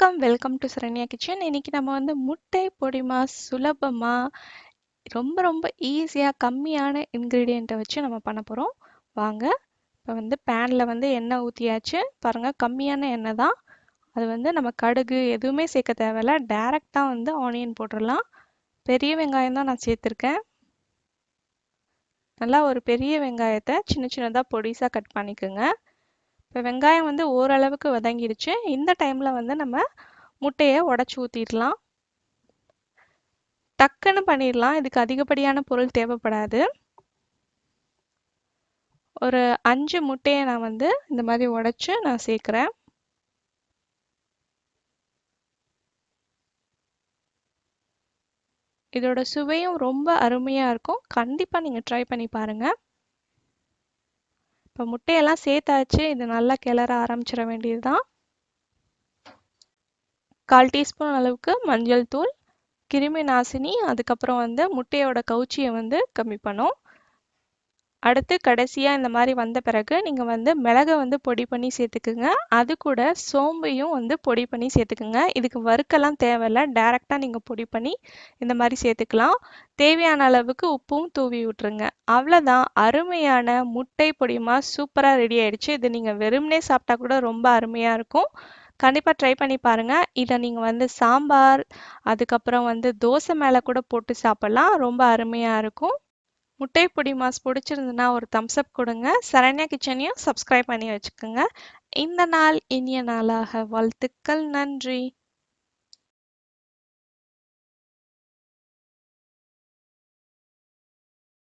வணக்கம், welcome to Saranya kitchen. இன்னைக்கு நம்ம வந்து முட்டை பொடிமா சுலபமா ரொம்ப ரொம்ப ஈஸியாக கம்மியான இன்க்ரீடியண்ட்டை வச்சு நம்ம பண்ண போகிறோம். வாங்க. இப்போ வந்து பேனில் வந்து எண்ணெய் ஊற்றியாச்சு. பாருங்கள், கம்மியான எண்ணெய் தான். அது வந்து நம்ம கடுகு எதுவுமே சேர்க்க தேவையில்ல, டைரெக்டாக வந்து ஆனியன் போட்டுடலாம். பெரிய வெங்காயம் தான் நான் சேர்த்துருக்கேன். நல்லா ஒரு பெரிய வெங்காயத்தை சின்ன சின்னதாக பொடிசாக கட் பண்ணிக்கோங்க. இப்போ வெங்காயம் வந்து ஓரளவுக்கு வதங்கிடுச்சு. இந்த டைமில் வந்து நம்ம முட்டையை உடச்சி ஊற்றிடலாம். டக்குன்னு பண்ணிடலாம், இதுக்கு அதிகப்படியான பொருள் தேவைப்படாது. ஒரு 5 முட்டையை நான் வந்து இந்த மாதிரி உடச்சி நான் சேர்க்குறேன். இதோட சுவையும் ரொம்ப அருமையாக இருக்கும். கண்டிப்பாக நீங்கள் ட்ரை பண்ணி பாருங்கள். இப்போ முட்டையெல்லாம் சேர்த்தாச்சு. இது நல்லா கிளற ஆரம்பிச்சிட வேண்டியது தான். 1/4 டீஸ்பூன் அளவுக்கு மஞ்சள் தூள், கிருமி நாசினி, அதுக்கப்புறம் வந்து முட்டையோட கவுச்சியை வந்து கம்மி பண்ணும். அடுத்து கடைசியாக இந்த மாதிரி வந்த பிறகு நீங்கள் வந்து மிளகை வந்து பொடி பண்ணி சேர்த்துக்குங்க. அது கூட சோம்பையும் வந்து பொடி பண்ணி சேர்த்துக்குங்க. இதுக்கு வறுக்கெல்லாம் தேவையில்லை, டைரெக்டாக நீங்கள் பொடி பண்ணி இந்த மாதிரி சேர்த்துக்கலாம். தேவையான அளவுக்கு உப்பும் தூவி விட்டுருங்க. அவ்வளோதான், அருமையான முட்டை பொடிமா சூப்பராக ரெடி ஆயிடுச்சு. இது நீங்கள் வெறுமனே சாப்பிட்டா கூட ரொம்ப அருமையாக இருக்கும். கண்டிப்பாக ட்ரை பண்ணி பாருங்கள். இதை நீங்கள் வந்து சாம்பார், அதுக்கப்புறம் வந்து தோசை மேலே கூட போட்டு சாப்பிட்லாம், ரொம்ப அருமையாக இருக்கும். முட்டை பொடி மாஸ் பிடிச்சிருந்துன்னா ஒரு தம்ஸ் அப் கொடுங்க. சரண்யா கிச்சனையும் சப்ஸ்கிரைப் பண்ணி வச்சுக்கோங்க. இந்த நாள் இனிய நாளாக வாழ்த்துக்கள். நன்றி.